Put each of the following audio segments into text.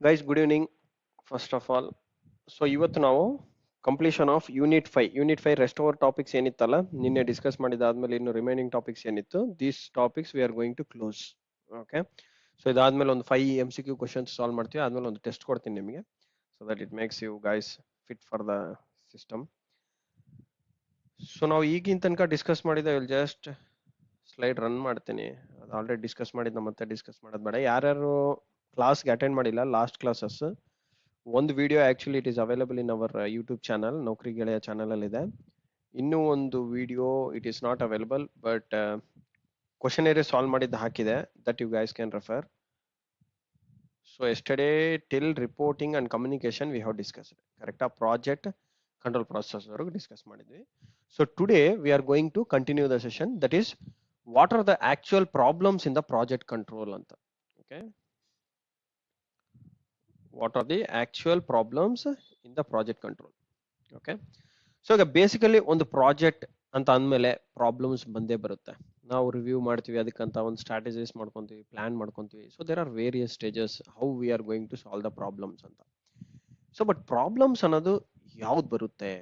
Guys good evening first of all. So ಇವತ್ತು ನಾವು completion of unit 5 rest over topics ಏನಿತ್ತಲ್ಲ ನಿನ್ನೆ discuss ಮಾಡಿದಾದ್ಮೇಲೆ ಇನ್ನು ರಿಮೈನಿಂಗ್ ಟಾಪಿಕ್ಸ್ ಏನಿತ್ತು these topics we are going to close. Okay, so ಇದಾದ್ಮೇಲೆ ಒಂದು 5 MCQ ಕ್ವಶನ್ಸ್ ಸಾಲ್ವ್ ಮಾಡ್ತೀವಿ, ಆದ್ಮೇಲೆ ಒಂದು ಟೆಸ್ಟ್ ಕೊಡ್ತೀನಿ ನಿಮಗೆ, so that it makes you guys fit for the system. So ನಾವು ಈಗಿನ ತನಕ ಡಿಸ್ಕಸ್ ಮಾಡಿದ ಜಸ್ಟ್ ಸ್ಲೈಡ್ ರನ್ ಮಾಡ್ತೀನಿ. ಅದು ಆಲ್ರೆಡಿ ಡಿಸ್ಕಸ್ ಮಾಡಿದ್ನ ಮತ್ತೆ ಡಿಸ್ಕಸ್ ಮಾಡೋದು ಬೇಡ. ಯಾರ್ಯಾರು ಕ್ಲಾಸ್ಗೆ ಅಟೆಂಡ್ ಮಾಡಿಲ್ಲ ಲಾಸ್ಟ್ ಕ್ಲಾಸಸ್, ಒಂದು video actually it is available in our YouTube channel, Naukri Geleya channel ಅಲ್ಲಿ ಇದೆ. ಇನ್ನೂ ಒಂದು video it is not available, but question area solve ಮಾಡಿದ್ದು ಹಾಕಿದೆ, that you guys can refer. So yesterday till reporting and communication we have discuss ಕರೆಕ್ಟಾ, project control process ವರೆಗೂ discuss ಮಾಡಿದ್ವಿ. So today we are going to continue the session, that is what are the actual problems in the project control ಅಂತ. Okay, what are the actual problems in the project control. Okay, so ಈಗ basically ಒಂದು project ಅಂತ ಅಂದಮೇಲೆ problems ಬಂದೇ ಬರುತ್ತೆ. ನಾವು review ಮಾಡ್ತೀವಿ, ಅದಕ್ಕಂತ ಒಂದು ಸ್ಟ್ರಾಟಜೈಸ್ ಮಾಡ್ಕೊಂತೀವಿ, ಪ್ಲಾನ್ ಮಾಡ್ಕೊಂತೀವಿ. So there are various stages how we are going to solve the problems ಅಂತ. ಸೊ ಬಟ್ ಪ್ರಾಬ್ಲಮ್ಸ್ ಅನ್ನೋದು ಯಾವ್ದು ಬರುತ್ತೆ?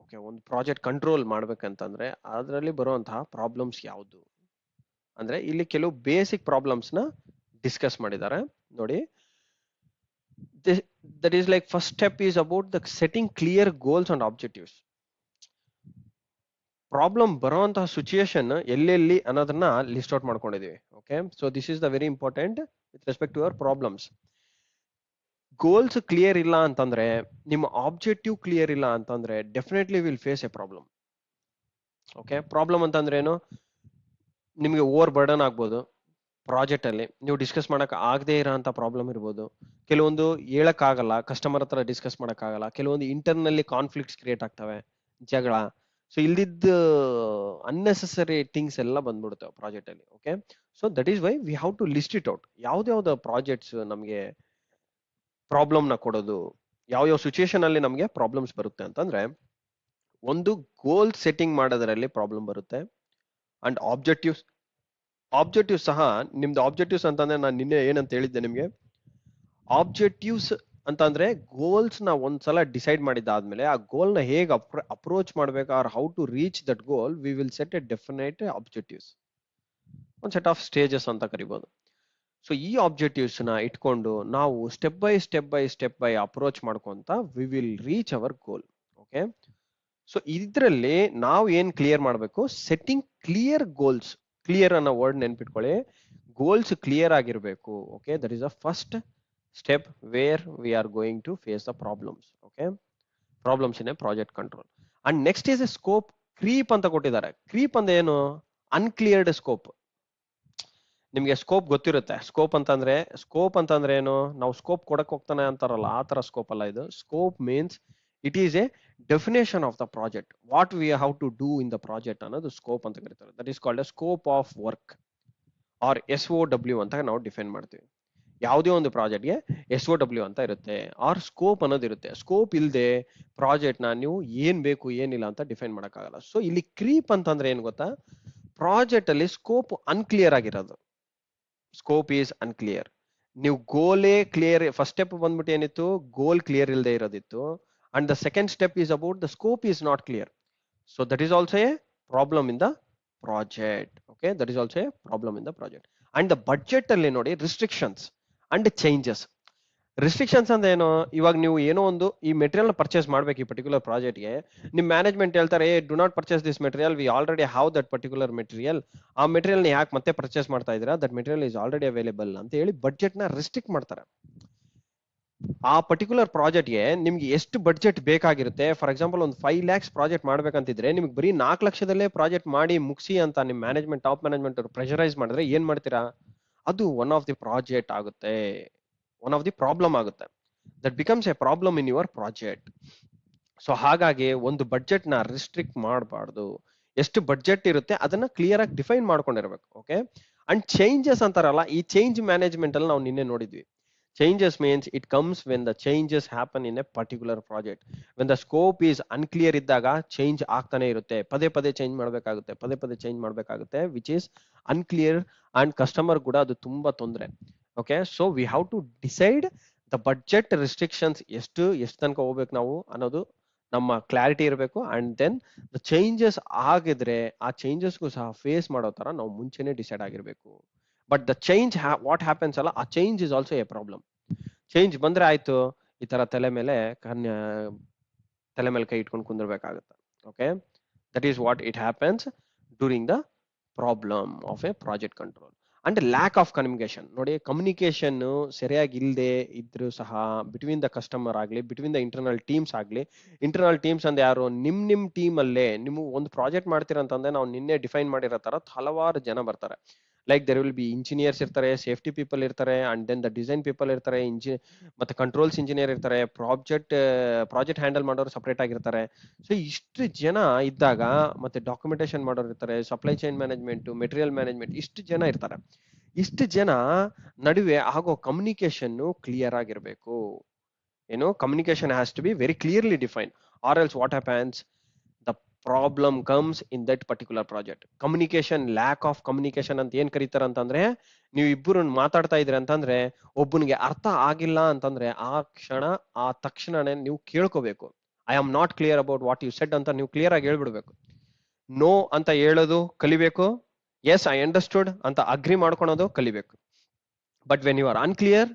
ಓಕೆ, ಒಂದು ಪ್ರಾಜೆಕ್ಟ್ ಕಂಟ್ರೋಲ್ ಮಾಡ್ಬೇಕಂತಂದ್ರೆ ಅದರಲ್ಲಿ ಬರುವಂತಹ ಪ್ರಾಬ್ಲಮ್ಸ್ ಯಾವುದು ಅಂದ್ರೆ ಇಲ್ಲಿ ಕೆಲವು ಬೇಸಿಕ್ ಪ್ರಾಬ್ಲಮ್ಸ್ ನ ಡಿಸ್ಕಸ್ ಮಾಡಿದ್ದಾರೆ ನೋಡಿ. That is like first step is about the setting clear goals and objectives. Problem ಬರುವಂತಹ ಸಿಚುಯೇಷನ್ ಎಲ್ಲೆಲ್ಲಿ ಅನ್ನೋದನ್ನ ಲಿಸ್ಟ್ ಔಟ್ ಮಾಡ್ಕೊಂಡಿದೀವಿ. Okay, so this is the very important with respect to your problems. Goals clear ಇಲ್ಲ ಅಂತಂದ್ರೆ, ನಿಮ್ಮ objective clear ಇಲ್ಲ ಅಂತಂದ್ರೆ definitely will face a problem. Okay, problem ಅಂತಂದ್ರೆ ಏನು? ನಿಮಗೆ ಓವರ್ ಬರ್ಡನ್ ಆಗ್ಬೋದು, ಪ್ರಾಜೆಕ್ಟ್ ಅಲ್ಲಿ ನೀವು ಡಿಸ್ಕಸ್ ಮಾಡಕ್ ಆಗದೆ ಇರೋಂತ ಪ್ರಾಬ್ಲಮ್ ಇರ್ಬೋದು, ಕೆಲವೊಂದು ಹೇಳಕ್ ಆಗಲ್ಲ, ಕಸ್ಟಮರ್ ಹತ್ರ ಡಿಸ್ಕಸ್ ಮಾಡಕ್ ಆಗಲ್ಲ, ಕೆಲವೊಂದು ಇಂಟರ್ನಲ್ಲಿ ಕಾನ್ಫ್ಲಿಕ್ಟ್ಸ್ ಕ್ರಿಯೇಟ್ ಆಗ್ತವೆ, ಜಗಳ. ಸೊ ಇಲ್ದಿದ್ದ ಅನ್ನೆಸೆಸರಿ ಥಿಂಗ್ಸ್ ಎಲ್ಲ ಬಂದ್ಬಿಡುತ್ತವೆ ಪ್ರಾಜೆಕ್ಟ್ ಅಲ್ಲಿ. Okay, so that is why we have to list it out. ಯಾವ್ದಾವ್ದು ಪ್ರಾಜೆಕ್ಟ್ಸ್ ನಮಗೆ ಪ್ರಾಬ್ಲಮ್ ನ ಕೊಡೋದು, ಯಾವ ಸಿಚುಯೇಷನ್ ಅಲ್ಲಿ ನಮಗೆ ಪ್ರಾಬ್ಲಮ್ಸ್ ಬರುತ್ತೆ ಅಂತಂದ್ರೆ, ಒಂದು ಗೋಲ್ ಸೆಟ್ಟಿಂಗ್ ಮಾಡೋದ್ರಲ್ಲಿ ಪ್ರಾಬ್ಲಮ್ ಬರುತ್ತೆ. ಅಂಡ್ ಆಬ್ಜೆಕ್ಟಿವ್ಸ್ ಸಹ, ನಿಮ್ದು ಆಬ್ಜೆಕ್ಟಿವ್ಸ್ ಅಂತಂದ್ರೆ ನಾನು ನಿನ್ನೆ ಏನಂತ ಹೇಳಿದ್ದೆ ನಿಮ್ಗೆ, ಆಬ್ಜೆಕ್ಟಿವ್ಸ್ ಅಂತಂದ್ರೆ ಗೋಲ್ಸ್ ನ ಒಂದ್ಸಲ ಡಿಸೈಡ್ ಮಾಡಿದ್ದಾದ್ಮೇಲೆ ಆ ಗೋಲ್ ನ ಹೇಗೆ ಅಪ್ರೋಚ್ ಮಾಡ್ಬೇಕು, or how to reach that goal, we will set a definite objectives, ಒಂದು ಸೆಟ್ ಆಫ್ ಸ್ಟೇಜಸ್ ಅಂತ ಕರಿಬಹುದು. ಸೊ ಈ ಆಬ್ಜೆಕ್ಟಿವ್ಸ್ ನ ಇಟ್ಕೊಂಡು ನಾವು ಸ್ಟೆಪ್ ಬೈ ಅಪ್ರೋಚ್ ಮಾಡ್ಕೊಂತ we will reach our goal. Okay, so ಇದರಲ್ಲಿ ನಾವು ಏನ್ ಕ್ಲಿಯರ್ ಮಾಡಬೇಕು, ಸೆಟ್ಟಿಂಗ್ ಕ್ಲಿಯರ್ ಗೋಲ್ಸ್. ಕ್ಲಿಯರ್ ಅನ್ನೋ ವರ್ಡ್ ನೆನ್ಪಿಟ್ಕೊಳ್ಳಿ, ಗೋಲ್ಸ್ ಕ್ಲಿಯರ್ ಆಗಿರ್ಬೇಕು. Okay, that is a first step where we are going to face the problems. Okay, problems in a project control. And next is A scope creep ಅಂತ ಕೊಟ್ಟಿದ್ದಾರೆ. Creep ಅಂದ್ರೆ ಏನು? ಅನ್ಕ್ಲಿಯರ್ಡ್ scope. ನಿಮ್ಗೆ scope ಗೊತ್ತಿರುತ್ತೆ. Scope ಅಂತಂದ್ರೆ ಏನು? ನಾವು ಸ್ಕೋಪ್ ಕೊಡಕ್ ಹೋಗ್ತಾನೆ ಅಂತಾರಲ್ಲ, ಆ ತರ ಸ್ಕೋಪ್ ಅಲ್ಲ ಇದು. Scope means it is a definition of the project, what we have to do in the project ಅನ್ನೋದು ಸ್ಕೋಪ್ ಅಂತ ಕರೀತಾರೆ. That is called a scope of work or SOW ಅಂತ ನಾವು ಡಿಫೈನ್ ಮಾಡ್ತೀವಿ. ಯಾವುದೇ ಒಂದು ಪ್ರಾಜೆಕ್ಟ್ಗೆ SOW ಅಂತ ಇರುತ್ತೆ, ಆರ್ ಸ್ಕೋಪ್ ಅನ್ನೋದು ಇರುತ್ತೆ. ಸ್ಕೋಪ್ ಇಲ್ಲದೆ ಪ್ರಾಜೆಕ್ಟ್ ನ ನೀವು ಏನ್ ಬೇಕು ಏನಿಲ್ಲ ಅಂತ ಡಿಫೈನ್ ಮಾಡಕ್ಕಾಗಲ್ಲ. ಸೊ ಇಲ್ಲಿ ಕ್ರೀಪ್ ಅಂತಂದ್ರೆ ಏನ್ ಗೊತ್ತಾ? ಪ್ರಾಜೆಕ್ಟ್ ಅಲ್ಲಿ ಸ್ಕೋಪ್ ಅನ್ಕ್ಲಿಯರ್ ಆಗಿರೋದು. Scope is unclear. ನೀವು ಗೋಲೇ ಕ್ಲಿಯರ್, ಫಸ್ಟ್ ಸ್ಟೆಪ್ ಬಂದ್ಬಿಟ್ಟು ಏನಿತ್ತು, ಗೋಲ್ ಕ್ಲಿಯರ್ ಇಲ್ಲದೆ ಇರೋದಿತ್ತು. And the second step is about the scope is not clear. So that is also a problem in the project. Okay, that is also a problem in the project. And the budget ಅಲ್ಲಿ ನೋಡಿ, restrictions and changes. Restrictions ಅಂದ್ರೆ ಏನು? ಇವಾಗ ನೀವು ಏನೋ ಒಂದು ಈ material purchase ಮಾಡ್ಬೇಕು ಈ ಪರ್ಟಿಕ್ಯುಲರ್ ಪ್ರಾಜೆಕ್ಟ್ಗೆ, ನಿಮ್ ಮ್ಯಾನೇಜ್ಮೆಂಟ್ ಹೇಳ್ತಾರೆ do not purchase this material, we already have that particular material. ಆ ಮೆಟೀರಿಯಲ್ ನ ಯಾಕೆ ಮತ್ತೆ ಪರ್ಚೇಸ್ ಮಾಡ್ತಾ ಇದ್ದೀರಾ, that material is already available ಅಂತ ಹೇಳಿ ಬಡ್ಜೆಟ್ ನ ರಿಸ್ಟ್ರಿಕ್ಟ್ ಮಾಡ್ತಾರೆ. ಆ ಪರ್ಟಿಕ್ಯುಲರ್ ಪ್ರಾಜೆಕ್ಟ್ಗೆ ನಿಮ್ಗೆ ಎಷ್ಟು ಬಡ್ಜೆಟ್ ಬೇಕಾಗಿರುತ್ತೆ, ಫಾರ್ ಎಕ್ಸಾಂಪಲ್ ಒಂದು 5 lakhs ಪ್ರಾಜೆಕ್ಟ್ ಮಾಡ್ಬೇಕಂತಿದ್ರೆ ನಿಮ್ಗೆ ಬರೀ 4 ಲಕ್ಷದಲ್ಲೇ ಪ್ರಾಜೆಕ್ಟ್ ಮಾಡಿ ಮುಗಿಸಿ ಅಂತ ನಿಮ್ ಮ್ಯಾನೇಜ್ಮೆಂಟ್, ಟಾಪ್ ಮ್ಯಾನೇಜ್ಮೆಂಟ್ ಅವರು ಪ್ರೆಷರೈಸ್ ಮಾಡಿದ್ರೆ ಏನ್ ಮಾಡ್ತೀರಾ? ಅದು ಒನ್ ಆಫ್ ದಿ ಪ್ರಾಜೆಕ್ಟ್ ಆಗುತ್ತೆ, ಒನ್ ಆಫ್ ದಿ ಪ್ರಾಬ್ಲಮ್ ಆಗುತ್ತೆ. That becomes a problem in your project. So ಹಾಗಾಗಿ ಒಂದು ಬಡ್ಜೆಟ್ ನ ರಿಸ್ಟ್ರಿಕ್ಟ್ ಮಾಡಬಾರ್ದು. ಎಷ್ಟು ಬಡ್ಜೆಟ್ ಇರುತ್ತೆ ಅದನ್ನ ಕ್ಲಿಯರ್ ಆಗಿ ಡಿಫೈನ್ ಮಾಡ್ಕೊಂಡಿರ್ಬೇಕು. ಓಕೆ, ಅಂಡ್ ಚೇಂಜಸ್ ಅಂತಾರಲ್ಲ, ಈ ಚೇಂಜ್ ಮ್ಯಾನೇಜ್ಮೆಂಟ್ ಅಲ್ಲಿ ನಾವು ನಿನ್ನೆ ನೋಡಿದ್ವಿ. Changes means it comes when the changes happen in a particular project. When the scope is unclear ಇದ್ದಾಗ ಚೇಂಜ್ ಆಗ್ತಾನೆ ಇರುತ್ತೆ, ಪದೇ ಚೇಂಜ್ ಮಾಡ್ಬೇಕಾಗುತ್ತೆ, which is unclear, and customer ಕೂಡ ಅದು ತುಂಬಾ ತೊಂದರೆ. Okay, so we have to decide the budget restrictions ಎಷ್ಟು ತನಕ ಹೋಗ್ಬೇಕು ನಾವು ಅನ್ನೋದು ನಮ್ಮ ಕ್ಲಾರಿಟಿ ಇರಬೇಕು. ಅಂಡ್ ದೆನ್ ದ ಚೇಂಜಸ್ ಆಗಿದ್ರೆ ಆ ಚೇಂಜಸ್ಗೂ ಸಹ ಫೇಸ್ ಮಾಡೋ ತರ ನಾವು ಮುಂಚೆನೆ ಡಿಸೈಡ್ ಆಗಿರ್ಬೇಕು. But the change what happens ಅಲ್ಲ, ಆ change is also a problem. Change ಬಂದ್ರೆ ಆಯ್ತು, ಈ ತರ ತಲೆ ಮೇಲೆ ಕೈ ಇಟ್ಕೊಂಡು ಕುಂದಿರ್ಬೇಕಾಗುತ್ತೆ. Okay, that is what it happens during the problem of a project control. And lack of communication. ನೋಡಿ, ಕಮ್ಯುನಿಕೇಶನ್ ಸರಿಯಾಗಿ ಇಲ್ಲದೆ ಇದ್ರು ಸಹ ಬಿಟ್ವೀನ್ ದ ಕಸ್ಟಮರ್ ಆಗ್ಲಿ, ಬಿಟ್ವೀನ್ ದ ಇಂಟರ್ನಲ್ ಟೀಮ್ಸ್ ಆಗ್ಲಿ. ಇಂಟರ್ನಲ್ ಟೀಮ್ಸ್ ಅಂದ್ರೆ ಯಾರು? ನಿಮ್ ಟೀಮ್ ಅಲ್ಲೇ ನೀವು ಒಂದು ಪ್ರಾಜೆಕ್ಟ್ ಮಾಡ್ತೀರ ಅಂತಂದ್ರೆ ನಾವು ನಿನ್ನೆ ಡಿಫೈನ್ ಮಾಡಿರೋ ತರ ಹಲವಾರು ಜನ ಬರ್ತಾರೆ. Like there will be engineers ಇರ್ತಾರೆ, ಸೇಫ್ಟಿ ಪೀಪಲ್ ಇರ್ತಾರೆ, and then the design people ಇರ್ತಾರೆ, ಮತ್ತೆ ಕಂಟ್ರೋಲ್ಸ್ ಇಂಜಿನಿಯರ್ ಇರ್ತಾರೆ, ಪ್ರಾಜೆಕ್ಟ್ ಹ್ಯಾಂಡಲ್ ಮಾಡೋರು ಸಪರೇಟ್ ಆಗಿರ್ತಾರೆ. ಸೊ ಇಷ್ಟು ಜನ ಇದ್ದಾಗ, ಮತ್ತೆ ಡಾಕ್ಯುಮೆಂಟೇಶನ್ ಮಾಡೋರು ಇರ್ತಾರೆ, supply chain management, material management, ಇಷ್ಟು ಜನ ಇರ್ತಾರೆ. ಇಷ್ಟು ಜನ ನಡುವೆ ಆಗೋ ಕಮ್ಯುನಿಕೇಶನ್ ಕ್ಲಿಯರ್ ಆಗಿರ್ಬೇಕು. Communication has to be very clearly define, or else what happens, the problem comes in that particular project. Communication, lac of communication ಅಂತ ಏನ್ ಕರೀತಾರ ಅಂತಂದ್ರೆ, ನೀವು ಇಬ್ಬರು ಮಾತಾಡ್ತಾ ಇದ್ರಿ ಅಂತಂದ್ರೆ ಒಬ್ಬನಿಗೆ ಅರ್ಥ ಆಗಿಲ್ಲ ಅಂತಂದ್ರೆ ಆ ತಕ್ಷಣನೇ ನೀವು ಕೇಳ್ಕೋಬೇಕು. I am not clear about what you said ಅಂತ ನೀವು ಕ್ಲಿಯರ್ ಆಗಿ ಹೇಳ್ಬಿಡ್ಬೇಕು. ನೋ ಅಂತ ಹೇಳೋದು ಕಲಿಬೇಕು, ಎಸ್ ಐ ಅಂಡರ್ಸ್ಟುಡ್ ಅಂತ ಅಗ್ರಿ ಮಾಡ್ಕೊಳೋದು ಕಲಿಬೇಕು. But when you are unclear,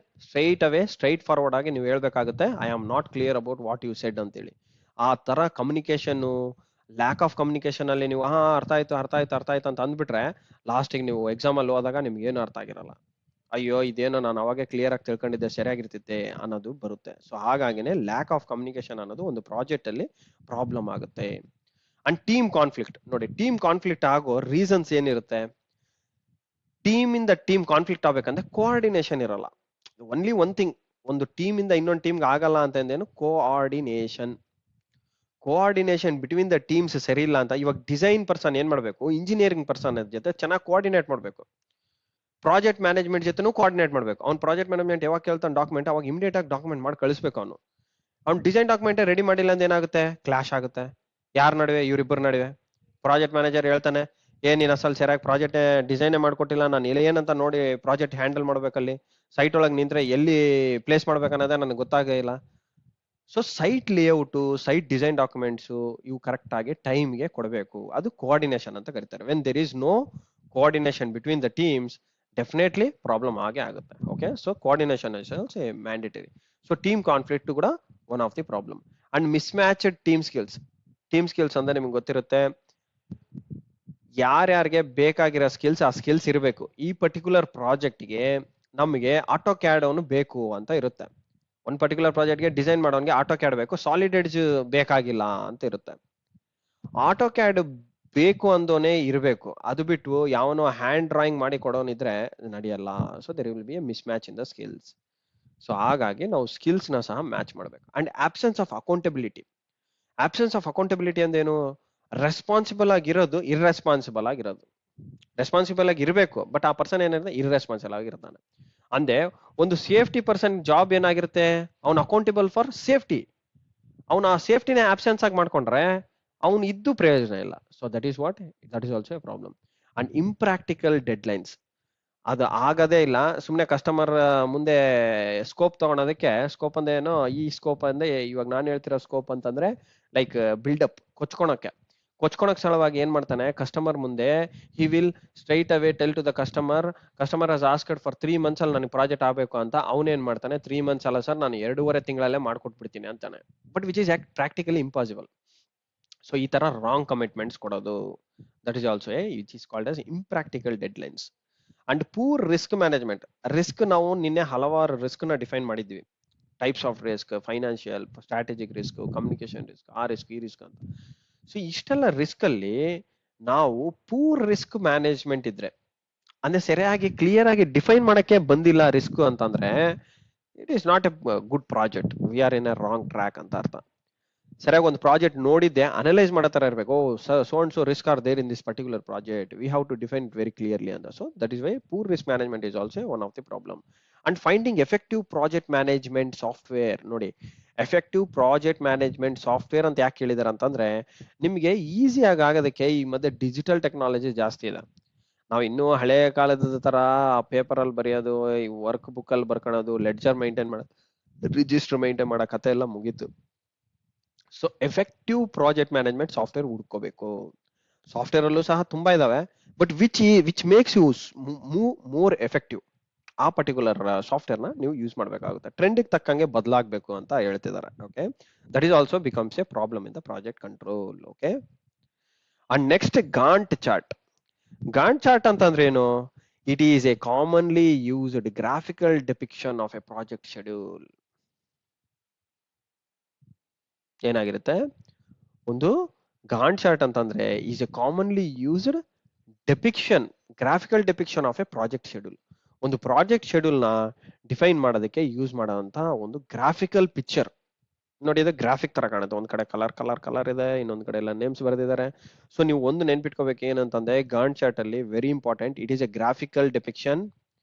straightforward ಆಗಿ ನೀವು ಹೇಳ್ಬೇಕಾಗುತ್ತೆ, I am not clear about what you said ಅಂತೇಳಿ. ಆ ತರ ಕಮ್ಯುನಿಕೇಶನ್, ಲ್ಯಾಕ್ ಆಫ್ ಕಮ್ಯುನಿಕೇಶನ್ ಅಲ್ಲಿ ನೀವು ಅರ್ಥ ಆಯ್ತು ಅಂತ ಅಂದ್ಬಿಟ್ರೆ, ಲಾಸ್ಟಿಗೆ ನೀವು ಎಕ್ಸಾಮ್ ಅಲ್ಲಿ ಹೋದಾಗ ನಿಮ್ಗೆ ಏನು ಅರ್ಥ ಆಗಿರಲ್ಲ. ಅಯ್ಯೋ ಇದೇನೋ ನಾನು ಅವಾಗೆ ಕ್ಲಿಯರ್ ಆಗಿ ತಿಳ್ಕೊಂಡಿದ್ದೆ, ಸರಿಯಾಗಿರ್ತಿತ್ತೆ ಅನ್ನೋದು ಬರುತ್ತೆ. ಸೊ ಹಾಗಾಗಿನೇ ಲ್ಯಾಕ್ ಆಫ್ ಕಮ್ಯುನಿಕೇಶನ್ ಅನ್ನೋದು ಒಂದು ಪ್ರಾಜೆಕ್ಟ್ ಅಲ್ಲಿ ಪ್ರಾಬ್ಲಮ್ ಆಗುತ್ತೆ. And team conflict. ನೋಡಿ, ಟೀಮ್ ಕಾನ್ಫ್ಲಿಕ್ಟ್ ಆಗೋ ರೀಸನ್ಸ್ ಏನಿರುತ್ತೆ? ಟೀಮ್ ಕಾನ್ಫ್ಲಿಕ್ಟ್ ಆಗ್ಬೇಕಂದ್ರೆ ಕೋಆರ್ಡಿನೇಷನ್ ಇರಲ್ಲ. ಒನ್ಲಿ ಒನ್ ಥಿಂಗ್, ಒಂದು ಟೀಮ್ ಇಂದ ಇನ್ನೊಂದು ಟೀಮ್ಗೆ ಆಗಲ್ಲ ಅಂತ ಅಂದೇನು? ಕೋಆರ್ಡಿನೇಷನ್ ಬಿಟ್ವೀನ್ ದ ಟೀಮ್ಸ್ ಸರಿ ಇಲ್ಲ ಅಂತ. ಇವಾಗ ಡಿಸೈನ್ ಪರ್ಸನ್ ಏನ್ ಮಾಡ್ಬೇಕು? ಇಂಜಿನಿಯರಿಂಗ್ ಪರ್ಸನ್ ಜೊತೆ ಚೆನ್ನಾಗಿ ಕೋಆರ್ಡಿನೇಟ್ ಮಾಡ್ಬೇಕು. ಪ್ರಾಜೆಕ್ಟ್ ಮ್ಯಾನೇಜ್ಮೆಂಟ್ ಜೊತೆನೂ ಕೋಆರ್ಡಿನೇಟ್ ಮಾಡ್ಬೇಕು. ಅವ್ನು ಪ್ರಾಜೆಕ್ಟ್ ಮ್ಯಾನೇಜ್ಮೆಂಟ್ ಯಾವಾಗ ಕೇಳ್ತಾನೆ ಡಾಕ್ಯುಮೆಂಟ್, ಅವಾಗ ಇಮಿಡಿಯೇಟ್ ಆಗಿ ಡಾಕ್ಯುಮೆಂಟ್ ಮಾಡಿ ಕಳಿಸ್ಬೇಕು. ಅವ್ನು ಡಿಸೈನ್ ಡಾಕ್ಯುಮೆಂಟ್ ರೆಡಿ ಮಾಡಿಲ್ಲ ಅಂದ್ರೆ ಏನಾಗುತ್ತೆ? ಕ್ಲಾಶ್ ಆಗುತ್ತೆ. ಯಾರ ನಡುವೆ? ಇವರಿಬ್ಬರ ನಡುವೆ. ಪ್ರಾಜೆಕ್ಟ್ ಮ್ಯಾನೇಜರ್ ಹೇಳ್ತಾನೆ, ನೀನ್ ಅಸಲ್ ಸರಿಯಾಗಿ ಪ್ರಾಜೆಕ್ಟ್ ಡಿಸೈನ್ ಮಾಡ್ಕೊಟ್ಟಿಲ್ಲ, ನಾನು ಇಲ್ಲಿ ಏನಂತ ನೋಡಿ ಪ್ರಾಜೆಕ್ಟ್ ಹ್ಯಾಂಡಲ್ ಮಾಡ್ಬೇಕಲ್ಲಿ, ಸೈಟ್ ಒಳಗೆ ನಿಂತ್ರೆ ಎಲ್ಲಿ ಪ್ಲೇಸ್ ಮಾಡ್ಬೇಕನ್ನೋದೇ ನನಗೆ ಗೊತ್ತಾಗೇ ಇಲ್ಲ. So site layout, site design documents ಇವು ಕರೆಕ್ಟ್ ಆಗಿ ಟೈಮ್ಗೆ ಕೊಡಬೇಕು. ಅದು ಕೋಆರ್ಡಿನೇಷನ್ ಅಂತ ಕರೀತಾರೆ. When there is no coordination between the teams, definitely problem ಆಗೇ ಆಗುತ್ತೆ. Okay, so coordination is also mandatory. So team conflict ಕೂಡ one of the problem. And mismatched team skills ಅಂದ್ರೆ ನಿಮ್ಗೆ ಗೊತ್ತಿರುತ್ತೆ, ಯಾರ್ಯಾರಿಗೆ ಬೇಕಾಗಿರೋ ಸ್ಕಿಲ್ಸ್ ಆ ಸ್ಕಿಲ್ಸ್ ಇರಬೇಕು. ಈ ಪರ್ಟಿಕ್ಯುಲರ್ ಪ್ರಾಜೆಕ್ಟ್ಗೆ ನಮಗೆ ಆಟೋ ಕ್ಯಾಡ್ ಅವನು ಬೇಕು ಅಂತ ಇರುತ್ತೆ. ಒಂದು ಪರ್ಟಿಕ್ಯುಲರ್ ಪ್ರಾಜೆಕ್ಟ್ಗೆ ಡಿಸೈನ್ ಮಾಡೋನ್ಗೆ ಆಟೋ ಕ್ಯಾಡ್ ಬೇಕು, ಸಾಲಿಡ್ ಎಡ್ಜ್ ಬೇಕಾಗಿಲ್ಲ ಅಂತ ಇರುತ್ತೆ. ಆಟೋ ಕ್ಯಾಡ್ ಬೇಕು ಅಂದೋನೆ ಇರಬೇಕು, ಅದು ಬಿಟ್ಟು ಯಾವನೋ ಹ್ಯಾಂಡ್ ಡ್ರಾಯಿಂಗ್ ಮಾಡಿ ಕೊಡೋನಿದ್ರೆ ನಡೆಯಲ್ಲ. So there will be a mismatch in the skills. So ಹಾಗಾಗಿ ನಾವು ಸ್ಕಿಲ್ಸ್ ನ ಸಹ ಮ್ಯಾಚ್ ಮಾಡ್ಬೇಕು. ಅಂಡ್ ಆಬ್ಸೆನ್ಸ್ ಆಫ್ ಅಕೌಂಟಬಿಲಿಟಿ ಅಂದೇನು? ರೆಸ್ಪಾನ್ಸಿಬಲ್ ಆಗಿರೋದು ಇರ್ರೆಸ್ಪಾನ್ಸಿಬಲ್ ಆಗಿರೋದು. ರೆಸ್ಪಾನ್ಸಿಬಲ್ ಆಗಿ ಇರಬೇಕು, ಬಟ್ ಆ ಪರ್ಸನ್ ಏನಿರುತ್ತೆ ಇರ್ರೆಸ್ಪಾನ್ಸಿಬಲ್ ಆಗಿರ್ತಾನೆ. ಅಂದ್ರೆ ಒಂದು ಸೇಫ್ಟಿ ಪರ್ಸನ್ ಜಾಬ್ ಏನಾಗಿರುತ್ತೆ? ಅವ್ನು ಅಕೌಂಟೇಬಲ್ ಫಾರ್ ಸೇಫ್ಟಿ. ಅವ್ನು ಆ ಸೇಫ್ಟಿನ ಆಬ್ಸೆನ್ಸ್ ಆಗಿ ಮಾಡ್ಕೊಂಡ್ರೆ ಅವ್ನು ಇದ್ದು ಪ್ರಯೋಜನ ಇಲ್ಲ. So that is also a problem. And impractical deadlines, ಅದು ಆಗದೇ ಇಲ್ಲ. ಸುಮ್ಮನೆ ಕಸ್ಟಮರ್ ಮುಂದೆ ಸ್ಕೋಪ್ ತಗೊಳೋದಕ್ಕೆ, ಸ್ಕೋಪ್ ಅಂದ್ರೆ ಏನೋ, ಈ ಸ್ಕೋಪ್ ಅಂದ್ರೆ ಇವಾಗ ನಾನು ಹೇಳ್ತಿರೋ ಸ್ಕೋಪ್ ಅಂತಂದ್ರೆ ಲೈಕ್ ಬಿಲ್ಡಪ್, ಕೊಚ್ಕೊಳಕ್ ಸಲುವಾಗಿ ಏನ್ ಮಾಡ್ತಾನೆ ಕಸ್ಟಮರ್ ಮುಂದೆ, he will straight away tell to the customer has asked for 3 months ಅಲ್ಲಿ ನನಗೆ ಪ್ರಾಜೆಕ್ಟ್ ಆಗಬೇಕು ಅಂತ. ಅವನೇನ್ ಮಾಡ್ತಾನೆ, 3 months ಅಲ್ಲ ಸರ್, ನಾನು 2.5 ತಿಂಗಳಲ್ಲೇ ಮಾಡ್ಕೊಟ್ಬಿಡ್ತೀನಿ ಅಂತಾನೆ. But which is practically impossible. So ಈ ತರ ರಾಂಗ್ ಕಮಿಟ್ಮೆಂಟ್ಸ್ ಕೊಡೋದು, that is also which is called as impractical deadlines. And poor risk management. ನಾವು ನಿನ್ನೆ ಹಲವಾರು ರಿಸ್ಕ್ ನ ಡಿಫೈನ್ ಮಾಡಿದ್ವಿ. Types of risk, financial, strategic risk, communication risk, ಆ risk, ಈ ರಿಸ್ಕ್ ಅಂತ. ಸೊ ಇಷ್ಟೆಲ್ಲ ರಿಸ್ಕ್ ಅಲ್ಲಿ ನಾವು ಪೂರ್ ರಿಸ್ಕ್ ಮ್ಯಾನೇಜ್ಮೆಂಟ್ ಇದ್ರೆ, ಅಂದ್ರೆ ಸರಿಯಾಗಿ ಕ್ಲಿಯರ್ ಆಗಿ ಡಿಫೈನ್ ಮಾಡಕ್ಕೆ ಬಂದಿಲ್ಲ ರಿಸ್ಕ್ ಅಂತಂದ್ರೆ, it is not A good project. We are in a wrong track ಅಂತ ಅರ್ಥ. ಸರಿಯಾಗಿ ಒಂದು ಪ್ರಾಜೆಕ್ಟ್ ನೋಡಿದ್ದೆ ಅನಲೈಸ್ ಮಾಡೋ ತರ ಇರಬೇಕು. So and so risk are there in this particular project, we have to define it very clearly ಅಂತ. So that is why poor risk management is also one of the problem. And finding effective project management software. ನೋಡಿ, effective project management software ಅಂತ ಯಾಕೆ ಹೇಳಿದಾರೆ ಅಂತಂದ್ರೆ, ನಿಮ್ಗೆ ಈಸಿಯಾಗಿ ಆಗೋದಕ್ಕೆ ಈ ಮಧ್ಯೆ ಡಿಜಿಟಲ್ ಟೆಕ್ನಾಲಜಿ ಜಾಸ್ತಿ ಇದೆ. ನಾವು ಇನ್ನೂ ಹಳೆ ಕಾಲದ ತರ ಪೇಪರ್ ಅಲ್ಲಿ ಬರೆಯೋದು, ಈ ವರ್ಕ್ ಬುಕ್ ಅಲ್ಲಿ ಬರ್ಕೊಳೋದು, ಲೆಡ್ಜರ್ ಮೈಂಟೈನ್ ಮಾಡೋದು, ರಿಜಿಸ್ಟರ್ ಮೈಂಟೈನ್ ಮಾಡೋ ಕತೆ ಎಲ್ಲ ಮುಗೀತು. So effective project management software ಹುಡ್ಕೋಬೇಕು. ಸಾಫ್ಟ್ವೇರ್ ಅಲ್ಲೂ ಸಹ ತುಂಬಾ ಇದಾವೆ, but which makes you more effective, ಆ ಪರ್ಟಿಕ್ಯುಲರ್ ಸಾಫ್ಟ್ವೇರ್ ನ ನೀವು ಯೂಸ್ ಮಾಡಬೇಕಾಗುತ್ತೆ. ಟ್ರೆಂಡ್ ತಕ್ಕಂಗೆ ಬದಲಾಗಬೇಕು ಅಂತ ಹೇಳ್ತಿದ್ದಾರೆ. Okay, that is also becomes a problem in the project control. Okay, and next Gantt chart. Gantt chart ಅಂತಂದ್ರೆ ಏನು? It is a commonly used graphical depiction of a project schedule. ಏನಾಗಿರುತ್ತೆ? ಒಂದು Gantt chart ಅಂತಂದ್ರೆ is a commonly used depiction, graphical depiction of a project schedule. ಒಂದು project schedule ನ define ಮಾಡೋದಕ್ಕೆ use ಮಾಡುವಂತಹ ಒಂದು ಗ್ರಾಫಿಕಲ್ ಪಿಕ್ಚರ್. ನೋಡಿ, ಇದು ಗ್ರಾಫಿಕ್ ತರ ಕಾಣುತ್ತೆ. ಒಂದ್ ಕಡೆ ಕಲರ್ ಕಲರ್ ಕಲರ್ ಇದೆ, ಇನ್ನೊಂದ್ ಕಡೆ ಎಲ್ಲ ನೇಮ್ಸ್ ಬರೆದಿದ್ದಾರೆ. ಸೊ ನೀವು ಒಂದು ನೆನ್ಪಿಟ್ಕೋಬೇಕು ಏನಂತಂದ್ರೆ, ಗಾಂಟ್ ಚಾರ್ಟ್ ಅಲ್ಲಿ very important, it is a graphical depiction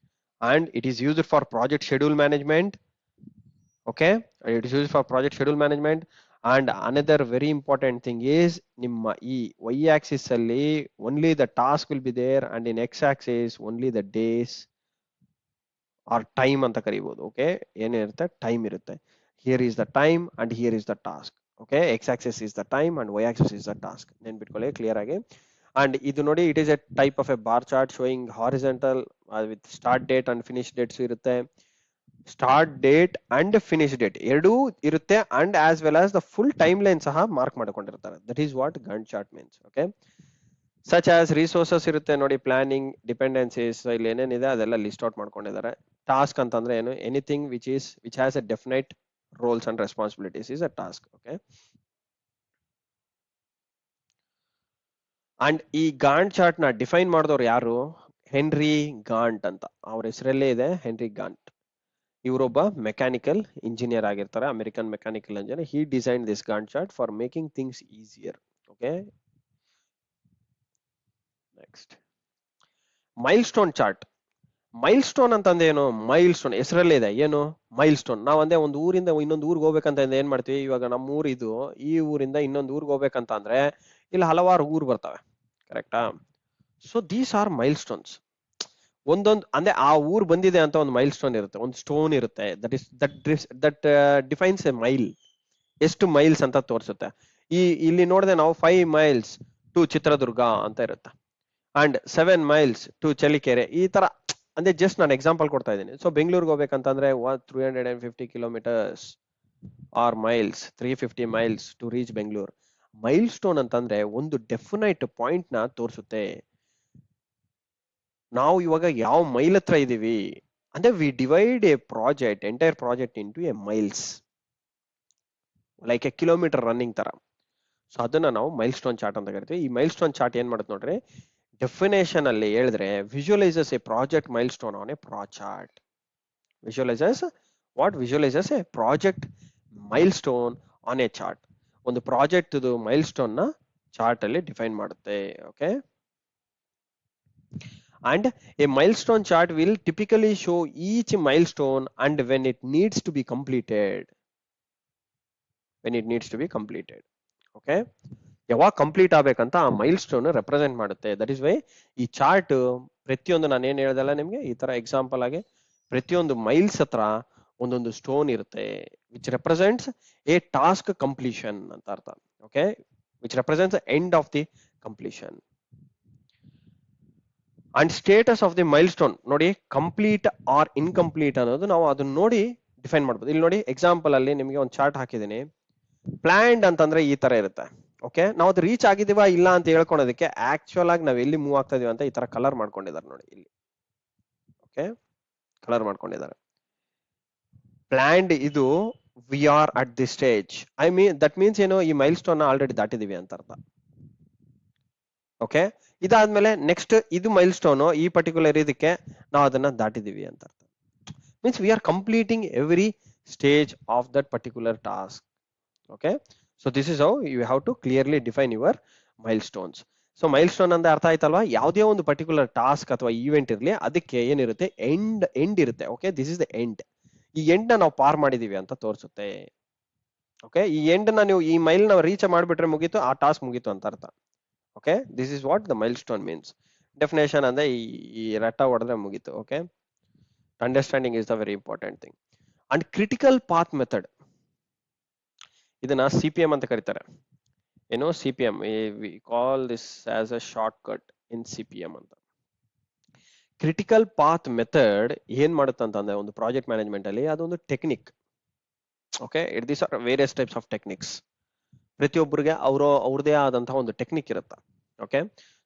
and it is used for project schedule management. Okay, it is used for project schedule management. And another very important thing is, ನಿಮ್ಮ ಈ Y axis ಅಲ್ಲಿ only the task will be there and in X axis only the days or time ಅಂತ ಕರಿಬಹುದು. ಓಕೆ, ಏನಿರುತ್ತೆ? Time ಇರುತ್ತೆ. Here is the time and here is the task. Okay, X axis is the time and Y axis is the task. ನೆನ್ಪಿಟ್ಕೊಳ್ಳಿ clear ಆಗಿ. And ಇದು ನೋಡಿ, it is a type of a bar chart showing horizontal with start date and finish dates ಇರುತ್ತೆ. Start date and finish date ಎರಡೂ ಇರುತ್ತೆ, and as well as the full timeline ಸಹ mark ಮಾಡ್ಕೊಂಡಿರ್ತಾರೆ. That is what Gantt chart means. Okay, such as resources ಇರುತ್ತೆ ನೋಡಿ, planning, dependencies, ಇಲ್ಲಿ ಏನೇನಿದೆ ಅದೆಲ್ಲ ಲಿಸ್ಟ್ ಔಟ್ ಮಾಡ್ಕೊಂಡಿದ್ದಾರೆ. ಟಾಸ್ಕ್ ಅಂತಂದ್ರೆ ಏನು? Anything which has a definite roles and responsibilities is a task. Okay, and ಈ ಗಾಂಟ್ ಚಾರ್ಟ್ ನ ಡಿಫೈನ್ ಮಾಡಿದವರು ಯಾರು? ಹೆನ್ರಿ ಗಾಂಟ್ ಅಂತ, ಅವ್ರ ಹೆಸರಲ್ಲೇ ಇದೆ ಹೆನ್ರಿ ಗಾಂಟ್. ಇವರೊಬ್ಬ ಮೆಕ್ಯಾನಿಕಲ್ ಇಂಜಿನಿಯರ್ ಆಗಿರ್ತಾರೆ, American mechanical engineer. He design this Gantt chart for making things easier. Okay, next milestone chart. Milestone ಅಂತಂದ್ರೆ ಏನು? ಮೈಲ್ ಸ್ಟೋನ್ ಹೆಸರಲ್ಲೇ ಇದೆ, ಏನು? Milestone. ನಾವ್ ಅಂದೇ ಒಂದು ಊರಿಂದ ಇನ್ನೊಂದು ಊರಿಗೆ ಹೋಗ್ಬೇಕಂತ ಏನ್ ಮಾಡ್ತೀವಿ? ಇವಾಗ ನಮ್ಮ ಊರ್ ಇದು, ಈ ಊರಿಂದ ಇನ್ನೊಂದು ಊರಿಗೆ ಹೋಗ್ಬೇಕಂತ ಅಂದ್ರೆ ಇಲ್ಲಿ ಹಲವಾರು ಊರು ಬರ್ತವೆ, ಕರೆಕ್ಟಾ? So these are milestones. ಒಂದೊಂದು ಅಂದ್ರೆ ಆ ಊರ್ ಬಂದಿದೆ ಅಂತ ಒಂದು ಮೈಲ್ ಸ್ಟೋನ್ ಇರುತ್ತೆ, ಒಂದು ಸ್ಟೋನ್ ಇರುತ್ತೆ. That defines a mile. ಎಷ್ಟು ಮೈಲ್ಸ್ ಅಂತ ತೋರಿಸುತ್ತೆ. ಇಲ್ಲಿ ನೋಡಿದೆ ನಾವು 5 ಮೈಲ್ಸ್ ಟು ಚಿತ್ರದುರ್ಗ ಅಂತ ಇರುತ್ತೆ, ಅಂಡ್ 7 ಮೈಲ್ಸ್ ಟು ಚಳಿಕೆರೆ. ಈ ತರ ಅಂದ್ರೆ ಜಸ್ಟ್ ನಾನು ಎಕ್ಸಾಂಪಲ್ ಕೊಡ್ತಾ ಇದ್ದೀನಿ. ಸೊ ಬೆಂಗಳೂರಿಗೆ ಹೋಗ್ಬೇಕಂತಂದ್ರೆ 350 kilometres or miles, 350 miles to reach Bengaluru. Milestone ಅಂತಂದ್ರೆ ಒಂದು ಡೆಫಿನೈಟ್ ಪಾಯಿಂಟ್ ನ ತೋರಿಸುತ್ತೆ. ನಾವು ಇವಾಗ ಯಾವ ಮೈಲ್ ಹತ್ರ ಇದೀವಿ ಅಂದ್ರೆ we divide a project, entire project into a miles, like a kilometre running ತರ. ಸೊ ಅದನ್ನ ನಾವು ಮೈಲ್ ಸ್ಟೋನ್ ಚಾರ್ಟ್ ಅಂತ ಕರಿತೀವಿ. ಈ ಮೈಲ್ ಸ್ಟೋನ್ ಚಾರ್ಟ್ ಏನ್ ಮಾಡುತ್ತೆ ನೋಡ್ರಿ, ಡೆಫಿನೇಷನ್ ಅಲ್ಲಿ ಹೇಳಿದ್ರೆ visualises a project milestone on a chart. Visualises what? Visualises a project milestone on a chart. ಒಂದು ಪ್ರಾಜೆಕ್ಟ್ ಮೈಲ್ ಸ್ಟೋನ್ ನ ಚಾರ್ಟ್ ಅಲ್ಲಿ ಡಿಫೈನ್ ಮಾಡುತ್ತೆ. Okay, and a milestone chart will typically show each milestone and when it needs to be completed. Okay, ಯಾವಾಗ complete ಆಗ್ಬೇಕಂತ ಆ mile stone represent ಮಾಡುತ್ತೆ. That is Y ಈ chart ಪ್ರತಿಯೊಂದು, ನಾನು ಏನ್ ಹೇಳ್ದಲ್ಲ ನಿಮ್ಗೆ, ಈ ತರ ಎಕ್ಸಾಂಪಲ್ ಆಗಿ ಪ್ರತಿಯೊಂದು ಮೈಲ್ಸ್ ಹತ್ರ ಒಂದೊಂದು ಸ್ಟೋನ್ ಇರುತ್ತೆ, which represents a task completion ಅಂತ ಅರ್ಥ. Okay, which represents end of the completion. And status of the milestone ನೋಡಿ, ಕಂಪ್ಲೀಟ್ ಆರ್ ಇನ್ಕಂಪ್ಲೀಟ್ ಅನ್ನೋದು ನಾವು ಅದನ್ನ ನೋಡಿ ಡಿಫೈನ್ ಮಾಡ್ಬೋದು. ಇಲ್ಲಿ ನೋಡಿ ಎಕ್ಸಾಂಪಲ್ ಅಲ್ಲಿ ನಿಮಗೆ ಒಂದು ಚಾರ್ಟ್ ಹಾಕಿದ್ದೀನಿ. ಪ್ಲಾನ್ಡ್ ಅಂತಂದ್ರೆ ಈ ತರ ಇರುತ್ತೆ. ಓಕೆ, ನಾವು ಅದು ರೀಚ್ ಆಗಿದೀವಾ ಇಲ್ಲ ಅಂತ ಹೇಳ್ಕೊಳೋದಕ್ಕೆ ಆಕ್ಚುಯಲ್ ಆಗಿ ನಾವ್ ಎಲ್ಲಿ ಮೂವ್ ಆಗ್ತಾ ಇದೀವಿ ಅಂತ ಈ ತರ ಕಲರ್ ಮಾಡ್ಕೊಂಡಿದ್ದಾರೆ ನೋಡಿ ಇಲ್ಲಿ. ಓಕೆ, ಕಲರ್ ಮಾಡ್ಕೊಂಡಿದ್ದಾರೆ. ಪ್ಲಾನ್ಡ್ ಇದು we are at the stage, that means ಏನು, ಈ ಮೈಲ್ ಸ್ಟೋನ್ ಆಲ್ರೆಡಿ ದಾಟಿದೀವಿ ಅಂತ ಅರ್ಥ. ಓಕೆ, ಇದಾದ್ಮೇಲೆ ನೆಕ್ಸ್ಟ್ ಇದು ಮೈಲ್ ಸ್ಟೋನ್, ಈ ಪರ್ಟಿಕ್ಯುಲರ್ ಇದಕ್ಕೆ ನಾವು ಅದನ್ನ ದಾಟಿದೀವಿ ಅಂತ ಅರ್ಥ. Means we are completing every stage of that particular task. Okay, so this is how you have to clearly define your milestones. So milestone ಅಂದ್ರೆ ಅರ್ಥ ಆಯ್ತಲ್ವಾ? ಯಾವುದೇ ಒಂದು ಪರ್ಟಿಕ್ಯುಲರ್ ಟಾಸ್ಕ್ ಅಥವಾ ಈವೆಂಟ್ ಇರಲಿ, ಅದಕ್ಕೆ ಏನಿರುತ್ತೆ, ಎಂಡ್ ಇರುತ್ತೆ. Okay, this is the end. ಈ ಎಂಡ್ ನ ನಾವು ಪಾರ್ ಮಾಡಿದೀವಿ ಅಂತ ತೋರಿಸುತ್ತೆ. ಓಕೆ, ಈ ಎಂಡ್ ನ ನೀವು ಈ ಮೈಲ್ ನ ರೀಚ್ ಮಾಡ್ಬಿಟ್ರೆ ಮುಗೀತು, ಆ ಟಾಸ್ಕ್ ಮುಗೀತು ಅಂತ ಅರ್ಥ. Okay, this is what the milestone means. Definition ಅಂದ್ರೆ ಈ ರಟ್ಟ ಹೊಡೆದ್ರೆ ಮುಗೀತು. Okay, understanding is the very important thing. And critical path method, ಇದನ್ನ CPM ಅಂತ ಕರೀತಾರೆ. ಏನು CPM, we call this as a shortcut in CPM ಅಂತ. ಕ್ರಿಟಿಕಲ್ ಪಾತ್ ಮೆಥಡ್ ಏನ್ ಮಾಡುತ್ತೆ ಅಂತಂದ್ರೆ ಒಂದು ಪ್ರಾಜೆಕ್ಟ್ ಮ್ಯಾನೇಜ್ಮೆಂಟ್ ಅಲ್ಲಿ ಅದೊಂದು technique. Okay, these are various types of techniques. ಪ್ರತಿಯೊಬ್ಬರಿಗೆ ಅವ್ರದೇ ಆದಂತಹ ಒಂದು ಟೆಕ್ನಿಕ್ ಇರುತ್ತೆ. ಓಕೆ,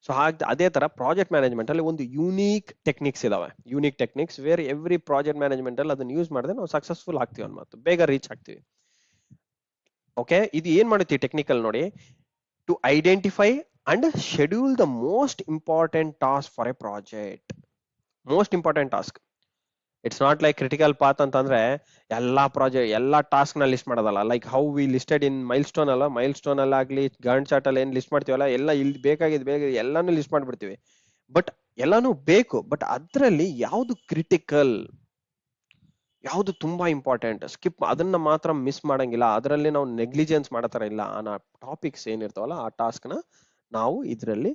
ಸೊ ಅದೇ ತರ ಪ್ರಾಜೆಕ್ಟ್ ಮ್ಯಾನೇಜ್ಮೆಂಟ್ ಅಲ್ಲಿ ಒಂದು ಯೂನಿಕ್ ಟೆಕ್ನಿಕ್ಸ್ ಇದಾವೆ. Unique techniques wear every project management ಅಲ್ಲಿ ಅದನ್ನ ಯೂಸ್ ಮಾಡಿದ್ರೆ ನಾವು ಸಕ್ಸಸ್ಫುಲ್ ಆಗ್ತೀವಿ ಅನ್ಮಾತು, ಬೇಗ ರೀಚ್ ಆಗ್ತೀವಿ. ಓಕೆ, ಇದು ಏನ್ ಮಾಡುತ್ತೆ ಈ ಟೆಕ್ನಿಕಲ್ ನೋಡಿ, to identify and schedule the most important task for a project. Most important task. It's not like critical path ಅಂತಂದ್ರೆ ಎಲ್ಲಾ ಟಾಸ್ಕ್ ನ ಲಿಸ್ಟ್ ಮಾಡೋದಲ್ಲ. Like how we listed in milestone ಅಲ್ಲ, ಮೈಲ್ಸ್ಟೋನ್ ಅಲ್ಲ ಆಗ್ಲಿ ಗಂಟ್ ಚಾರ್ಟ್ ಅಲ್ಲಿ ಏನ್ ಲಿಸ್ಟ್ ಮಾಡ್ತೀವಲ್ಲ, ಎಲ್ಲ ಇಲ್ಲಿ ಬೇಕಾಗಿದ್ದು ಎಲ್ಲಾನು ಲಿಸ್ಟ್ ಮಾಡ್ಬಿಡ್ತೀವಿ. ಬಟ್ ಎಲ್ಲಾನು ಬೇಕು, ಬಟ್ ಅದ್ರಲ್ಲಿ ಯಾವ್ದು ಕ್ರಿಟಿಕಲ್, ಯಾವ್ದು ತುಂಬಾ ಇಂಪಾರ್ಟೆಂಟ್, ಸ್ಕಿಪ್ ಅದನ್ನ ಮಾತ್ರ ಮಿಸ್ ಮಾಡಂಗಿಲ್ಲ, ಅದರಲ್ಲಿ ನಾವು ನೆಗ್ಲಿಜೆನ್ಸ್ ಮಾಡತರ ಇಲ್ಲ ಅನ್ನೋ ಟಾಪಿಕ್ಸ್ ಏನಿರ್ತಾವಲ್ಲ ಆ ಟಾಸ್ಕ್ ನ ನಾವು ಇದರಲ್ಲಿ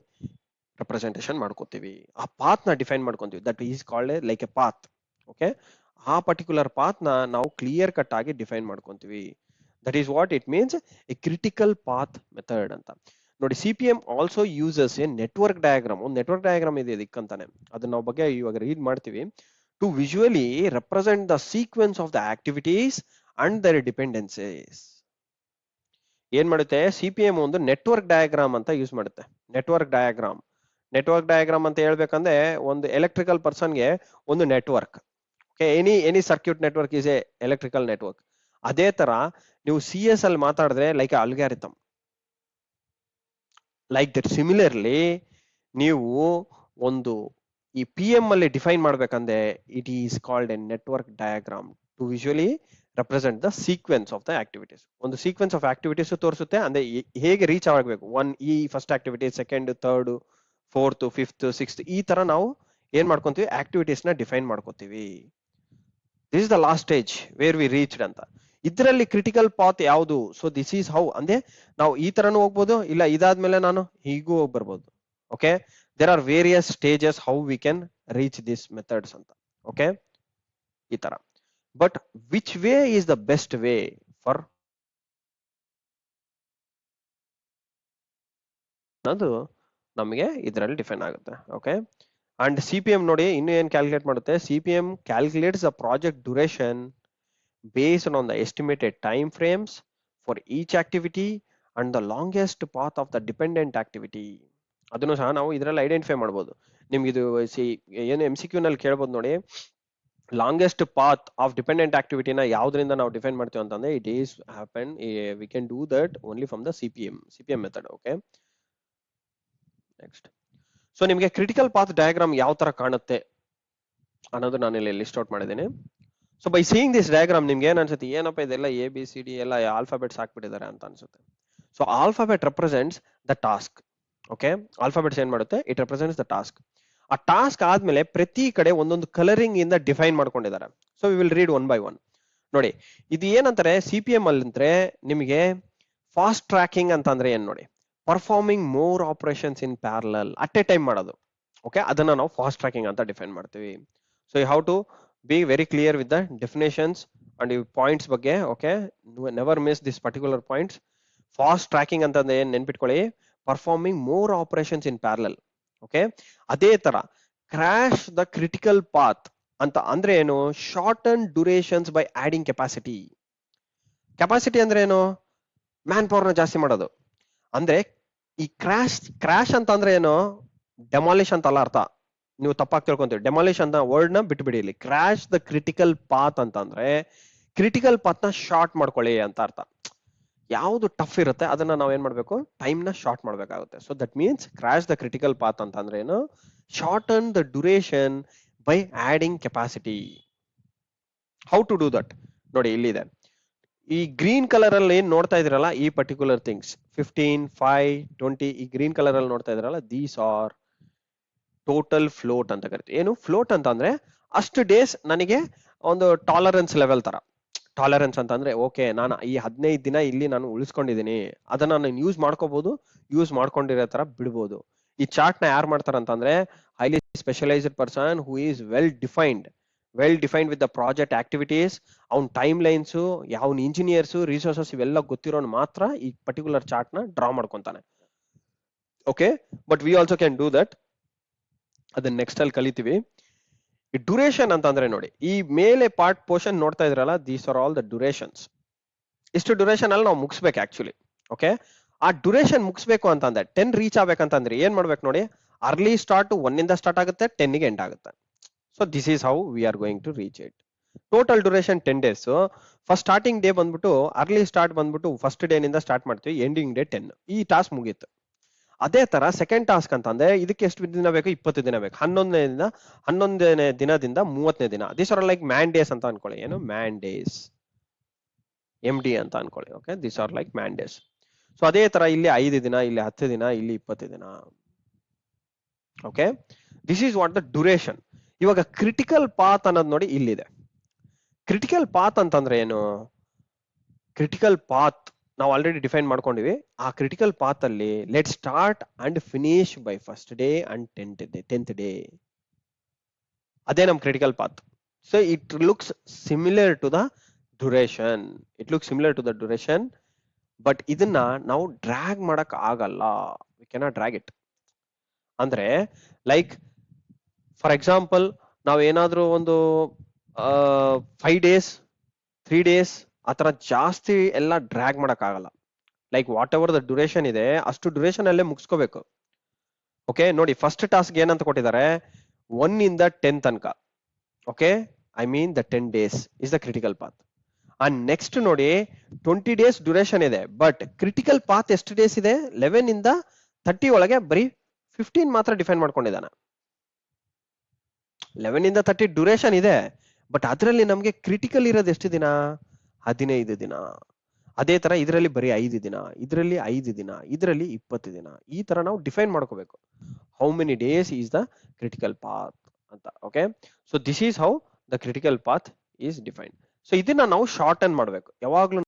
ರೆಪ್ರೆಸೆಂಟೇಷನ್ ಮಾಡ್ಕೋತೀವಿ. ಆ ಪಾತ್ ನ ಡಿಫೈನ್ ಮಾಡ್ಕೊಂತೀವಿ. That is called like a path. Okay, ಆ ಪರ್ಟಿಕ್ಯುಲರ್ ಪಾತ್ ನ ನಾವು ಕ್ಲಿಯರ್ ಕಟ್ ಆಗಿ ಡಿಫೈನ್ ಮಾಡ್ಕೊಂತೀವಿ. That is what it means a critical path method ಅಂತ. ನೋಡಿ, CPM also uses a network diagram. ಒಂದು ನೆಟ್ವರ್ಕ್ ಡಯಾಗ್ರಾಮ್ ಇದೆ ಇದಕ್ಕಂತಾನೆ, ಅದನ್ನ ನಾವು ಬಗ್ಗೆ ಇವಾಗ ರೀಡ್ ಮಾಡ್ತೀವಿ. To visually represent the sequence of the activities and their dependencies. ಏನ್ ಮಾಡುತ್ತೆ CPM ಒಂದು ನೆಟ್ವರ್ಕ್ ಡಯಾಗ್ರಾಮ್ ಅಂತ ಯೂಸ್ ಮಾಡುತ್ತೆ. ನೆಟ್ವರ್ಕ್ ಡಯಾಗ್ರಾಮ್ ಅಂತ ಹೇಳ್ಬೇಕಂದ್ರೆ ಒಂದು ಎಲೆಕ್ಟ್ರಿಕಲ್ ಪರ್ಸನ್ಗೆ ಒಂದು network. Okay, any circuit network is a electrical network. ಅದೇ ತರ ನೀವು CS ಅಲ್ಲಿ ಮಾತಾಡಿದ್ರೆ like algorithm. Like that similarly ನೀವು ಒಂದು ಈ PM ಅಲ್ಲಿ ಡಿಫೈನ್ ಮಾಡ್ಬೇಕಂದ್ರೆ it is called a network diagram to visually represent the sequence of the activities. ಒಂದು ಸೀಕ್ವೆನ್ಸ್ ಆಫ್ ಆಕ್ಟಿವಿಟೀಸ್ ತೋರಿಸುತ್ತೆ, ಅಂದ್ರೆ ಹೇಗೆ ರೀಚ್ ಆಗಬೇಕು. ಈ first activity, second, third, fourth, fifth, sixth, ಈ ತರ ನಾವು ಏನ್ ಮಾಡ್ಕೊಂತೀವಿ, ಆಕ್ಟಿವಿಟೀಸ್ ನ ಡಿಫೈನ್ ಮಾಡ್ಕೋತೀವಿ. This is the last stage where we reached ಅಂತ. ಇದರಲ್ಲಿ ಕ್ರಿಟಿಕಲ್ ಪಾತ್ ಯಾವುದು, ಸೊ ದಿಸ್ ಈಸ್ ಹೌ, ಅಂದ್ರೆ ನಾವು ಈ ತರನು ಹೋಗ್ಬೋದು, ಇಲ್ಲ ಇದಾದ್ಮೇಲೆ ನಾನು ಹೀಗೂ ಹೋಗಿ ಬರ್ಬೋದು. Okay, there are various stages how we can reach this methods ಅಂತ. ಓಕೆ, ಈ ತರ. But which way is the best way for ಅನ್ನೋದು ನಮಗೆ ಇದರಲ್ಲಿ ಡಿಫೈನ್ ಆಗುತ್ತೆ. ಓಕೆ, ಅಂಡ್ CPM ನೋಡಿ ಇನ್ನು ಏನ್ ಕ್ಯಾಲ್ಕುಲೇಟ್ ಮಾಡುತ್ತೆ. CPM calculates the project duration based on the estimated time frames for each activity and the longest path of the dependent activity. ಅದನ್ನು ಸಹ ನಾವು ಇದರಲ್ಲಿ ಐಡೆಂಟಿಫೈ ಮಾಡಬಹುದು. ನಿಮ್ಗೆ ಇದು ಏನು MCQ ನಲ್ಲಿ ಕೇಳಬಹುದು ನೋಡಿ, ಲಾಂಗೆಸ್ಟ್ ಪಾತ್ ಆಫ್ ಡಿಪೆಂಡೆಂಟ್ ಆಕ್ಟಿವಿಟಿನ ಯಾವ್ದ್ರಿಂದ ನಾವು ಡಿಫೈನ್ ಮಾಡ್ತೀವಿ ಅಂತಂದ್ರೆ it is happen we can do that only from the CPM method. Okay, next. So ನಿಮಗೆ ಕ್ರಿಟಿಕಲ್ ಪಾತ್ ಡಯಾಗ್ರಾಮ್ ಯಾವ ತರ ಕಾಣುತ್ತೆ ಅನ್ನೋದು ನಾನು ಇಲ್ಲಿ ಲಿಸ್ಟ್ ಔಟ್ ಮಾಡಿದ್ದೀನಿ. So by seeing this diagram ನಿಮ್ಗೆ ಏನ್ ಅನ್ಸುತ್ತೆ, ಏನಪ್ಪ ಇದೆಲ್ಲ ABCD ಎಲ್ಲ ಆಲ್ಫಾಬೆಟ್ಸ್ ಹಾಕ್ಬಿಟ್ಟಿದ್ದಾರೆ ಅಂತ ಅನ್ಸುತ್ತೆ. So alphabet represents the task. Okay, alphabets ಏನ್ ಮಾಡುತ್ತೆ, ಇಟ್ ರೆಪ್ರೆಸೆಂಟ್ಸ್ ದ ಟಾಸ್ಕ್. ಆ ಟಾಸ್ಕ್ ಆದ್ಮೇಲೆ ಪ್ರತಿ ಕಡೆ ಒಂದೊಂದು ಕಲರಿಂಗ್ ಇಂದ ಡಿಫೈನ್ ಮಾಡ್ಕೊಂಡಿದ್ದಾರೆ. So we will read one by one. ನೋಡಿ, ಇದು ಏನಂತಾರೆ CPM ಅಲ್ಲಿ ಅಂದ್ರೆ ನಿಮಗೆ ಫಾಸ್ಟ್ ಟ್ರ್ಯಾಕಿಂಗ್ ಅಂತ ಅಂದ್ರೆ ಏನ್ ನೋಡಿ, performing more operations in parallel at a time ಮಾಡೋದು. ಓಕೆ, ಅದನ್ನ ನಾವು ಫಾಸ್ಟ್ ಟ್ರ್ಯಾಕಿಂಗ್ ಅಂತ ಡಿಫೈನ್ ಮಾಡ್ತೀವಿ. So you how to be very clear with the definitions and points ಬಗ್ಗೆ. Okay, never miss this particular points. Fast tracking ಅಂತಂದ್ರೆ ಏನ್ ನೆನ್ಪಿಟ್ಕೊಳ್ಳಿ, performing more operations in parallel. Okay, ಅದೇ ತರ ಕ್ರಾಶ್ ದ ಕ್ರಿಟಿಕಲ್ ಪಾತ್ ಅಂತ ಅಂದ್ರೆ ಏನು, shorten durations by adding capacity. Capacity ಅಂದ್ರೆ ಏನು, ಮ್ಯಾನ್ ಪವರ್ ನ ಜಾಸ್ತಿ ಮಾಡೋದು. ಅಂದ್ರೆ ಈ ಕ್ರಾಶ್ ಅಂತ ಅಂದ್ರೆ ಏನು, ಡೆಮಾಲಿಷ್ ಅಂತ ಅಲ್ಲ ಅರ್ಥ, ನೀವು ತಪ್ಪಾಗಿ ತಿಳ್ಕೊಂತೀವಿ. ಡೆಮಾಲಿಷ್ ಅಂತ ವರ್ಡ್ ನ ಬಿಟ್ಬಿಡಿ. ಇಲ್ಲಿ ಕ್ರಾಶ್ ದ ಕ್ರಿಟಿಕಲ್ ಪಾತ್ ಅಂತ ಅಂದ್ರೆ ಕ್ರಿಟಿಕಲ್ ಪಾತ್ ನ ಶಾರ್ಟ್ ಮಾಡ್ಕೊಳ್ಳಿ ಅಂತ ಅರ್ಥ. ಯಾವ್ದು ಟಫ್ ಇರುತ್ತೆ ಅದನ್ನ ನಾವ್ ಏನ್ ಮಾಡ್ಬೇಕು, ಟೈಮ್ ನ ಶಾರ್ಟ್ ಮಾಡ್ಬೇಕಾಗುತ್ತೆ. So that means crash the critical path ಅಂತ ಅಂದ್ರೆ ಏನು, shorten the duration by adding capacity. How to do that ನೋಡಿ, ಇಲ್ಲಿದೆ. ಈ ಗ್ರೀನ್ ಕಲರ್ ಅಲ್ಲಿ ಏನ್ ನೋಡ್ತಾ ಇದ್ರಲ್ಲ, ಈ ಪರ್ಟಿಕ್ಯುಲರ್ ಥಿಂಗ್ಸ್ 15, 5, 20 ಈ ಗ್ರೀನ್ ಕಲರ್ ಅಲ್ಲಿ ನೋಡ್ತಾ ಇದ್ರಲ್ಲ, ದೀಸ್ ಆರ್ ಟೋಟಲ್ ಫ್ಲೋಟ್ ಅಂತ ಕರಿತೀವಿ. ಏನು ಫ್ಲೋಟ್ ಅಂತ ಅಂದ್ರೆ ಅಷ್ಟು ಡೇಸ್ ನನಗೆ ಒಂದು ಟಾಲರೆನ್ಸ್ ಲೆವೆಲ್ ತರ. ಟಾಲರೆನ್ಸ್ ಅಂತ ಅಂದ್ರೆ ಓಕೆ, ನಾನು ಈ 15 ದಿನ ಇಲ್ಲಿ ನಾನು ಉಳಿಸ್ಕೊಂಡಿದ್ದೀನಿ, ಅದನ್ನ ನಾನು ಯೂಸ್ ಮಾಡ್ಕೋಬಹುದು, ಯೂಸ್ ಮಾಡ್ಕೊಂಡಿರೋ ತರ ಬಿಡ್ಬೋದು. ಈ ಚಾರ್ಟ್ ನ ಯಾರು ಮಾಡ್ತಾರ ಅಂತಂದ್ರೆ highly specialised person who is well defined with the project activities, ಅವ್ನ ಟೈಮ್ ಲೈನ್ಸ್, ಯಾವ್ನ ಇಂಜಿನಿಯರ್ಸ್, ರಿಸೋರ್ಸಸ್ ಇವೆಲ್ಲ ಗೊತ್ತಿರೋನು ಮಾತ್ರ ಈ ಪರ್ಟಿಕ್ಯುಲರ್ ಚಾರ್ಟ್ ನ ಡ್ರಾ ಮಾಡ್ಕೊಂತಾನೆ. Okay, but we also can do that. ಅದನ್ನ ನೆಕ್ಸ್ಟ್ ಅಲ್ಲಿ ಕಲಿತೀವಿ. ಈ ಡ್ಯೂರೇಷನ್ ಅಂತ ಅಂದ್ರೆ ನೋಡಿ, ಈ ಮೇಲೆ ಪಾರ್ಟ್ ಪೋರ್ಷನ್ ನೋಡ್ತಾ ಇದ್ರಲ್ಲ, these are all the durations. ಇಷ್ಟು ಡ್ಯೂರೇಷನ್ ಅಲ್ಲಿ ನಾವು ಮುಗಿಸ್ಬೇಕು ಆಕ್ಚುಲಿ. ಓಕೆ, ಆ ಡ್ಯೂರೇಷನ್ ಮುಗಿಸ್ಬೇಕು ಅಂತಂದ್ರೆ 10 ರೀಚ್ ಆಗ್ಬೇಕಂತಂದ್ರೆ ಏನ್ ಮಾಡ್ಬೇಕು ನೋಡಿ, ಅರ್ಲಿ ಸ್ಟಾರ್ಟ್ 1 ಇಂದ ಸ್ಟಾರ್ಟ್ ಆಗುತ್ತೆ, 10 ಗೆ ಎಂಡ್ ಆಗುತ್ತೆ. So this is how we are going to reach it. Total duration 10 days. First starting day ಬಂದ್ಬಿಟ್ಟು ಅರ್ಲಿ ಸ್ಟಾರ್ಟ್ ಬಂದ್ಬಿಟ್ಟು ಫಸ್ಟ್ ಡೇ ನಿಂದ ಸ್ಟಾರ್ಟ್ ಮಾಡ್ತೀವಿ, ಎಂಡಿಂಗ್ ಡೇ 10. ಈ ಟಾಸ್ಕ್ ಮುಗೀತು. ಅದೇ ತರ ಸೆಕೆಂಡ್ ಟಾಸ್ಕ್ ಅಂತಂದ್ರೆ ಇದಕ್ಕೆ ಎಷ್ಟು ದಿನ ಬೇಕು, 20 ದಿನ ಬೇಕು. 11ನೇ ದಿನದಿಂದ 30ನೇ ದಿನ. This are like man days ಅಂತ ಅನ್ಕೊಳ್ಳಿ. ಏನು ಮ್ಯಾನ್ ಡೇಸ್, MD ಅಂತ ಅನ್ಕೊಳ್ಳಿ. Okay, this are like man days. So ಅದೇ ತರ ಇಲ್ಲಿ 5 ದಿನ, ಇಲ್ಲಿ 10 ದಿನ, ಇಲ್ಲಿ 20 ದಿನ. Okay, this is what the duration. ಇವಾಗ ಕ್ರಿಟಿಕಲ್ ಪಾತ್ ಅನ್ನೋದು ನೋಡಿ ಇಲ್ಲಿದೆ. ಕ್ರಿಟಿಕಲ್ ಪಾತ್ ಅಂತಂದ್ರೆ ಏನು? ಕ್ರಿಟಿಕಲ್ ಪಾತ್ ನಾವು ಆಲ್ರೆಡಿ ಡಿಫೈನ್ ಮಾಡ್ಕೊಂಡಿವಿ. ಆ ಕ್ರಿಟಿಕಲ್ ಪಾತ್ ಅಲ್ಲಿ let start and finish by first day and 10th day. ಅದೇ ನಮ್ critical path. So it looks similar to the duration. But ಇದನ್ನ ನಾವು ಡ್ರ್ಯಾಗ್ ಮಾಡಕ್ ಆಗಲ್ಲ. We cannot drag it. ಅಂದ್ರೆ ಲೈಕ್ ಫಾರ್ ಎಕ್ಸಾಂಪಲ್, ನಾವ್ ಏನಾದ್ರೂ ಒಂದು 5 ಡೇಸ್ 3 ಡೇಸ್ ಆತರ ಜಾಸ್ತಿ ಎಲ್ಲ ಡ್ರ್ಯಾಗ್ ಮಾಡಕ್ ಆಗಲ್ಲ. Like what ever the duration ಇದೆ ಅಷ್ಟು ಡ್ಯೂರೇಷನ್ ಅಲ್ಲೇ ಮುಗಿಸ್ಕೋಬೇಕು. ಓಕೆ, ನೋಡಿ ಫಸ್ಟ್ ಟಾಸ್ಕ್ ಏನಂತ ಕೊಟ್ಟಿದ್ದಾರೆ, 1 ಇಂದ 10 ತನಕ. Okay, I mean the 10 days is the critical path. And next ನೋಡಿ 20 ಡೇಸ್ ಡ್ಯೂರೇಷನ್ ಇದೆ, ಬಟ್ ಕ್ರಿಟಿಕಲ್ ಪಾತ್ ಎಷ್ಟು ಡೇಸ್ ಇದೆ, 11 ಇಂದ 30 ಒಳಗೆ ಬರೀ 15 ಮಾತ್ರ ಡಿಫೈನ್ ಮಾಡ್ಕೊಂಡಿದ್ದಾನೆ. 11 ಇಂದ 30 ಡ್ಯೂರೇಷನ್ ಇದೆ, ಬಟ್ ಅದರಲ್ಲಿ ನಮ್ಗೆ ಕ್ರಿಟಿಕಲ್ ಇರೋದು ಎಷ್ಟು ದಿನ, 15 ದಿನ. ಅದೇ ತರ ಇದರಲ್ಲಿ ಬರೀ 5 ದಿನ, ಇದರಲ್ಲಿ 5 ದಿನ, ಇದರಲ್ಲಿ 20 ದಿನ. ಈ ತರ ನಾವು ಡಿಫೈನ್ ಮಾಡ್ಕೋಬೇಕು, how many days is the critical path ಅಂತ. Okay, so this is how the critical path is defined. So ಇದನ್ನ ನಾವು ಶಾರ್ಟನ್ ಮಾಡ್ಬೇಕು ಯಾವಾಗ್ಲೂ.